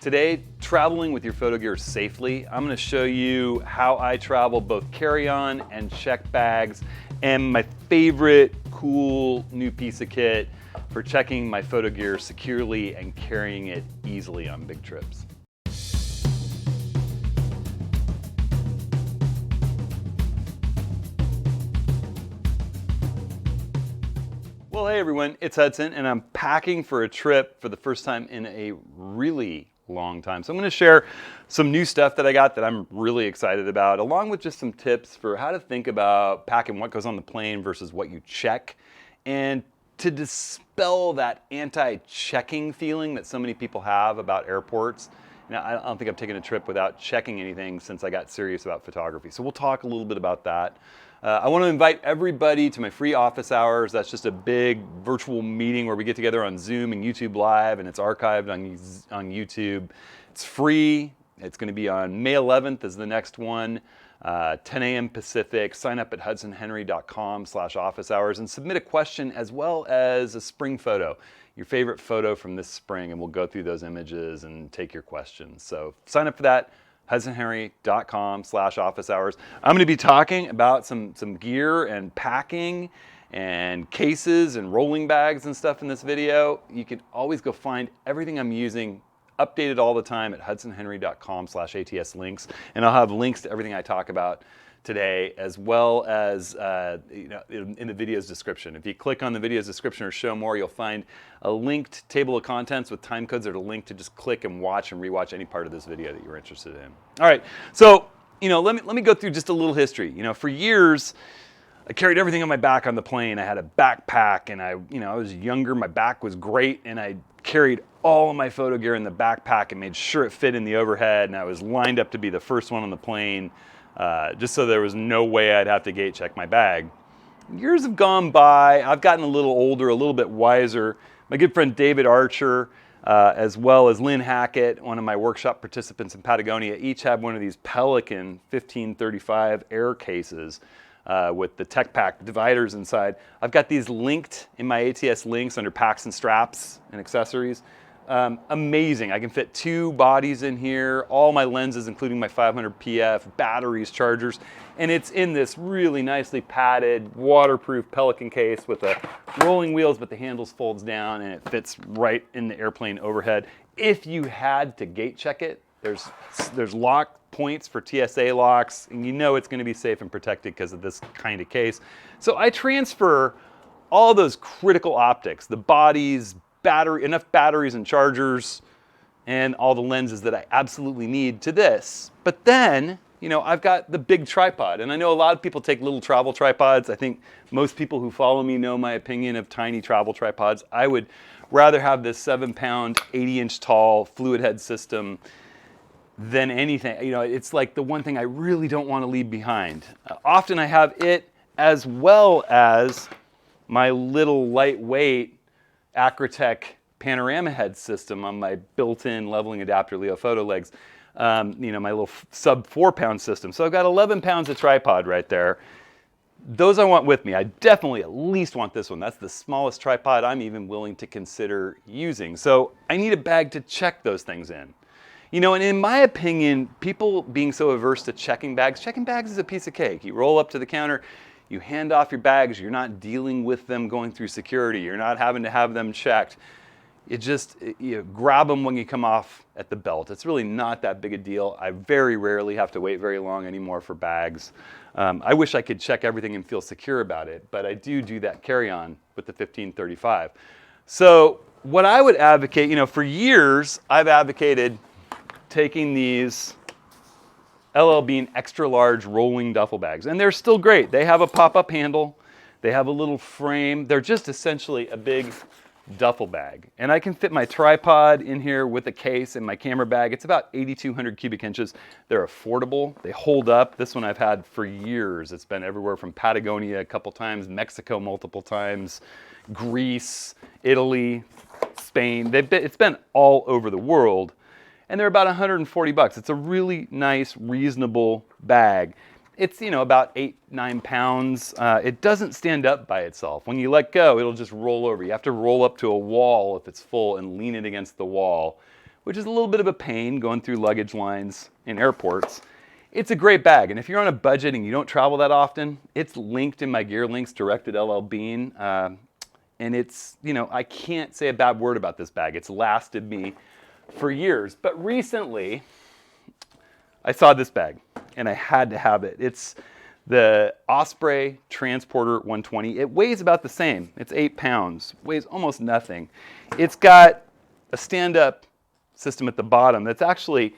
Today, traveling with your photo gear safely, I'm going to show you how I travel both carry-on and check bags, and my favorite cool new piece of kit for checking my photo gear securely and carrying it easily on big trips. Well, hey everyone, it's Hudson, and I'm packing for a trip for the first time in a really long time. So I'm going to share some new stuff that I got that I'm really excited about, along with just some tips for how to think about packing what goes on the plane versus what you check, and to dispel that anti-checking feeling that so many people have about airports. Now, I don't think I've taken a trip without checking anything since I got serious about photography. So we'll talk a little bit about that. I want to invite everybody to my free office hours. That's just a big virtual meeting where we get together on Zoom and YouTube Live, and it's archived on YouTube. It's free. It's going to be on May 11th is the next one, 10 a.m. Pacific. Sign up at hudsonhenry.com/office hours and submit a question as well as a spring photo, your favorite photo from this spring, and we'll go through those images and take your questions. So sign up for that. hudsonhenry.com/office hours. I'm going to be talking about some gear and packing and cases and rolling bags and stuff in this video. You can always go find everything I'm using updated all the time at hudsonhenry.com/ATS links, and I'll have links to everything I talk about today, as well as in the video's description. If you click on the video's description or show more, you'll find a linked table of contents with time codes that are linked to just click and watch and rewatch any part of this video that you're interested in. All right, so let me go through just a little history. For years, I carried everything on my back on the plane. I had a backpack, and I was younger. My back was great, and I carried all of my photo gear in the backpack and made sure it fit in the overhead. And I was lined up to be the first one on the plane. Just so there was no way I'd have to gate check my bag. Years have gone by. I've gotten a little older, a little bit wiser. My good friend David Archer, as well as Lynn Hackett, one of my workshop participants in Patagonia, each have one of these Pelican 1535 Air cases with the tech pack dividers inside. I've got these linked in my ATS links under packs and straps and accessories. Amazing. I can fit 2 bodies in here, all my lenses, including my 500 PF, batteries, chargers, and it's in this really nicely padded, waterproof Pelican case with the rolling wheels, but the handles folds down and it fits right in the airplane overhead. If you had to gate check it, there's lock points for TSA locks, and it's going to be safe and protected because of this kind of case. So I transfer all those critical optics, the bodies, enough batteries and chargers, and all the lenses that I absolutely need to this. But then, I've got the big tripod, and I know a lot of people take little travel tripods. I think most people who follow me know my opinion of tiny travel tripods. I would rather have this 7-pound, 80-inch tall fluid head system than anything. It's like the one thing I really don't want to leave behind. Often I have it as well as my little lightweight Acrotech panorama head system on my built-in leveling adapter Leo photo legs, my little sub 4-pound system. So I've got 11 pounds of tripod right there. Those I want with me. I definitely at least want this one. That's the smallest tripod I'm even willing to consider using. So I need a bag to check those things in. And in my opinion, people being so averse to checking bags is a piece of cake. You roll up to the counter, you hand off your bags, you're not dealing with them going through security, you're not having to have them checked. You grab them when you come off at the belt. It's really not that big a deal. I very rarely have to wait very long anymore for bags. I wish I could check everything and feel secure about it, but I do that carry-on with the 1535. So what I would advocate, for years I've advocated taking these LL Bean extra large rolling duffel bags, and they're still great. They have a pop-up handle, they have a little frame, they're just essentially a big duffel bag. And I can fit my tripod in here with a case and my camera bag. It's about 8,200 cubic inches. They're affordable, they hold up. This one I've had for years. It's been everywhere from Patagonia a couple times, Mexico multiple times, Greece, Italy, Spain. It's been all over the world. And they're about 140 bucks. It's a really nice, reasonable bag. It's, about 8-9 pounds. It doesn't stand up by itself. When you let go, it'll just roll over. You have to roll up to a wall if it's full and lean it against the wall which is a little bit of a pain going through luggage lines in airports. It's a great bag, and if you're on a budget and you don't travel that often, it's linked in my Gear Links directed LL Bean, and it's, you know, I can't say a bad word about this bag. It's lasted me for years, but recently I saw this bag and I had to have it. It's the Osprey Transporter 120. It weighs about the same. It's 8 pounds, weighs almost nothing. It's got a stand-up system at the bottom that's actually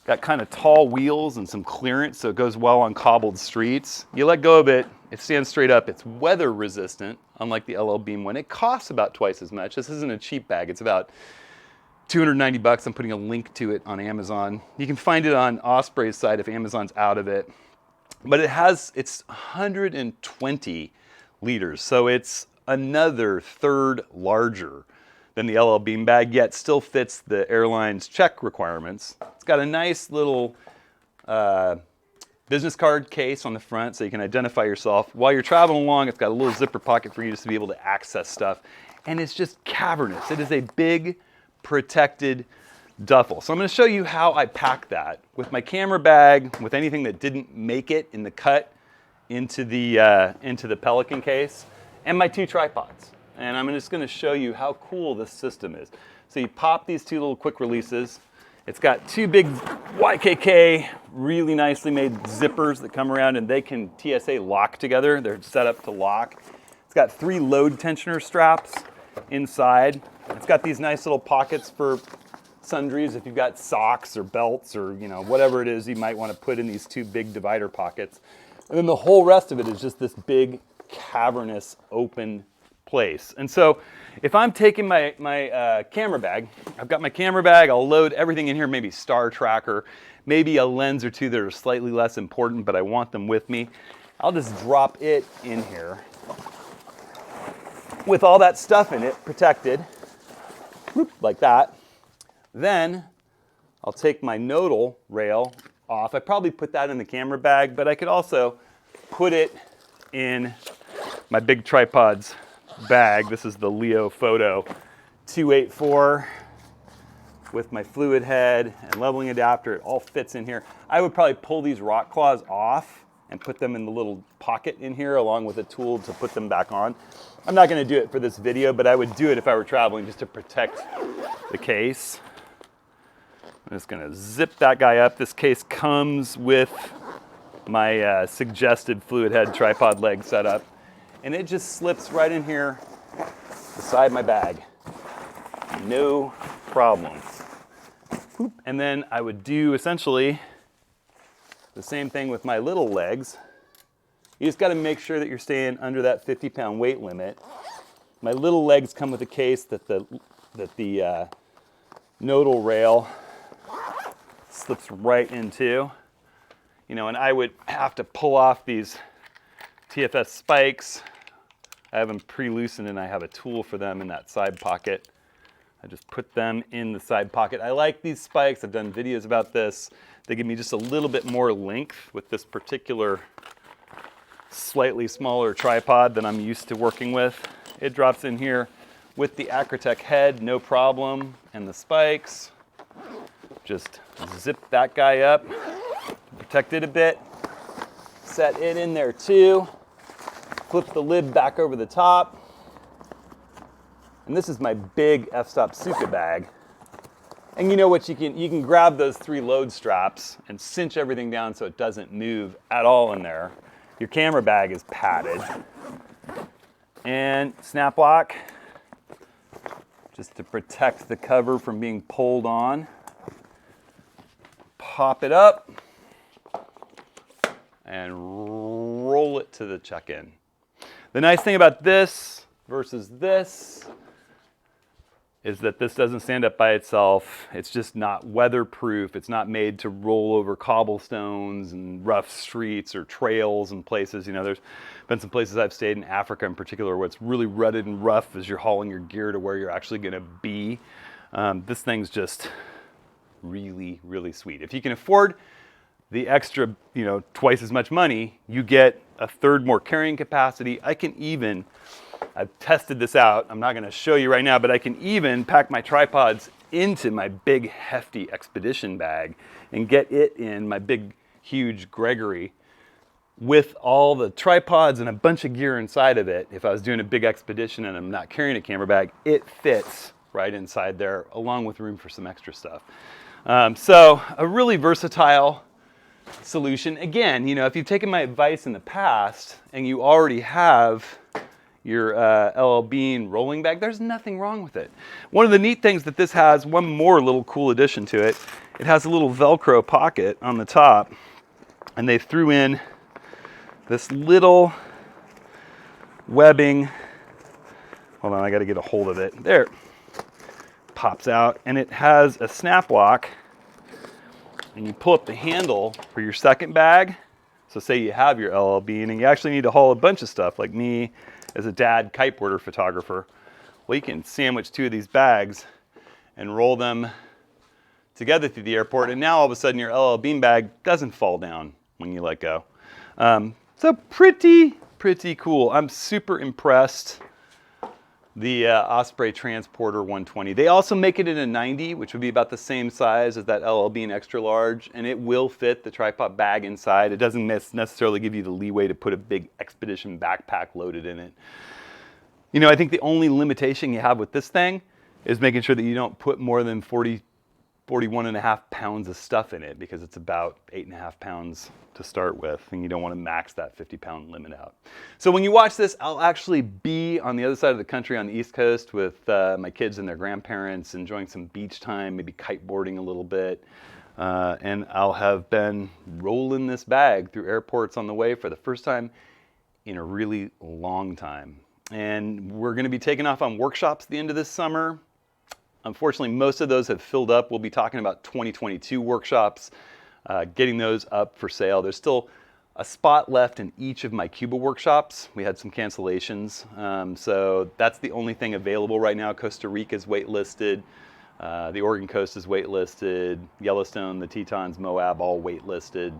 got kind of tall wheels and some clearance, so it goes well on cobbled streets. You let go of it, it stands straight up. It's weather resistant, unlike the LL Bean one. It costs about twice as much. This isn't a cheap bag. It's about 290 bucks. I'm putting a link to it on Amazon. You can find it on Osprey's site if Amazon's out of it. But it's 120 liters, so it's another third larger than the LL Bean bag, yet still fits the airline's check requirements. It's got a nice little business card case on the front so you can identify yourself. While you're traveling along, it's got a little zipper pocket for you just to be able to access stuff. And it's just cavernous. It is a big, protected duffel. So I'm going to show you how I pack that with my camera bag, with anything that didn't make it in the cut into the Pelican case, and my 2 tripods. And I'm just going to show you how cool this system is. So you pop these 2 little quick releases. It's got 2 big YKK, really nicely made zippers that come around, and they can TSA lock together. They're set up to lock. It's got 3 load tensioner straps inside. It's got these nice little pockets for sundries if you've got socks or belts or, you know, whatever it is you might want to put in these 2 big divider pockets. And then the whole rest of it is just this big, cavernous, open place. And so if I'm taking my camera bag, I've got my camera bag, I'll load everything in here, maybe star tracker, maybe a lens or 2 that are slightly less important, but I want them with me. I'll just drop it in here with all that stuff in it, protected, whoop, like that. Then I'll take my nodal rail off. I probably put that in the camera bag, but I could also put it in my big tripod's bag. This is the Leo Photo 284 with my fluid head and leveling adapter. It all fits in here. I would probably pull these rock claws off and put them in the little pocket in here along with a tool to put them back on. I'm not going to do it for this video, but I would do it if I were traveling just to protect the case. I'm just going to zip that guy up. This case comes with my suggested fluid head tripod leg setup, and it just slips right in here beside my bag. No problem. And then I would do essentially the same thing with my little legs. You just got to make sure that you're staying under that 50-pound weight limit. My little legs come with a case that the nodal rail slips right into. You know, and I would have to pull off these TFS spikes. I have them pre-loosened and I have a tool for them in that side pocket. I just put them in the side pocket. I like these spikes. I've done videos about this. They give me just a little bit more length with this particular slightly smaller tripod than I'm used to working with. It drops in here with the Acrotech head, no problem, and the spikes. Just zip that guy up, protect it a bit, set it in there too, flip the lid back over the top. And this is my big f-stop Suka bag. And you know what, you can grab those 3 load straps and cinch everything down so it doesn't move at all in there. Your camera bag is padded. And snap lock, just to protect the cover from being pulled on. Pop it up and roll it to the check-in. The nice thing about this versus this is that this doesn't stand up by itself. It's just not weatherproof. It's not made to roll over cobblestones and rough streets or trails and places. You know, there's been some places I've stayed in Africa in particular where it's really rutted and rough as you're hauling your gear to where you're actually gonna be. This thing's just really, really sweet. If you can afford the extra, you know, twice as much money, you get a third more carrying capacity. I've tested this out. I'm not going to show you right now, but I can even pack my tripods into my big hefty expedition bag and get it in my big huge Gregory with all the tripods and a bunch of gear inside of it. If I was doing a big expedition and I'm not carrying a camera bag, it fits right inside there, along with room for some extra stuff. So a really versatile solution. Again, you know, if you've taken my advice in the past and you already have your LL Bean rolling bag, there's nothing wrong with it. One of the neat things that this has, one more little cool addition to it, it has a little Velcro pocket on the top, and they threw in this little webbing. Hold on, I got to get a hold of it. There, pops out, and it has a snap lock, and you pull up the handle for your second bag. So say you have your LL Bean and you actually need to haul a bunch of stuff, like me as a dad kiteboarder photographer. Well, you can sandwich two of these bags and roll them together through the airport, and now all of a sudden your LL Bean bag doesn't fall down when you let go. So pretty cool. I'm super impressed. The Osprey Transporter 120. They also make it in a 90, which would be about the same size as that LL Bean extra large, and it will fit the tripod bag inside. It doesn't necessarily give you the leeway to put a big expedition backpack loaded in it. You know, I think the only limitation you have with this thing is making sure that you don't put more than 41.5 pounds of stuff in it, because it's about 8.5 pounds to start with, and you don't want to max that 50-pound limit out. So when you watch this, I'll actually be on the other side of the country on the East Coast with my kids and their grandparents, enjoying some beach time, maybe kiteboarding a little bit, and I'll have been rolling this bag through airports on the way for the first time in a really long time. And we're going to be taking off on workshops at the end of this summer. Unfortunately, most of those have filled up. We'll be talking about 2022 workshops, getting those up for sale. There's still a spot left in each of my Cuba workshops. We had some cancellations, so that's the only thing available right now. Costa Rica is waitlisted. The Oregon coast is waitlisted. Yellowstone, the Tetons, Moab, all waitlisted.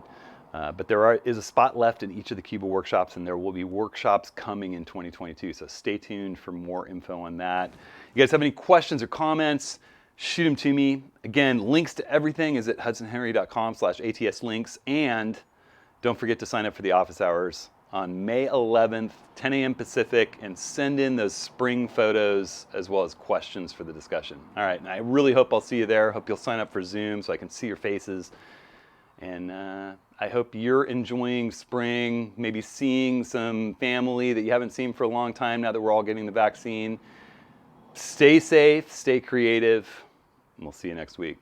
But there is a spot left in each of the Cuba workshops, and there will be workshops coming in 2022. So stay tuned for more info on that. You guys have any questions or comments, shoot them to me. Again, links to everything is at hudsonhenry.com/ATSlinks. And don't forget to sign up for the office hours on May 11th, 10 a.m. Pacific, and send in those spring photos as well as questions for the discussion. All right, and I really hope I'll see you there. Hope you'll sign up for Zoom so I can see your faces. And I hope you're enjoying spring, maybe seeing some family that you haven't seen for a long time now that we're all getting the vaccine. Stay safe, stay creative, and we'll see you next week.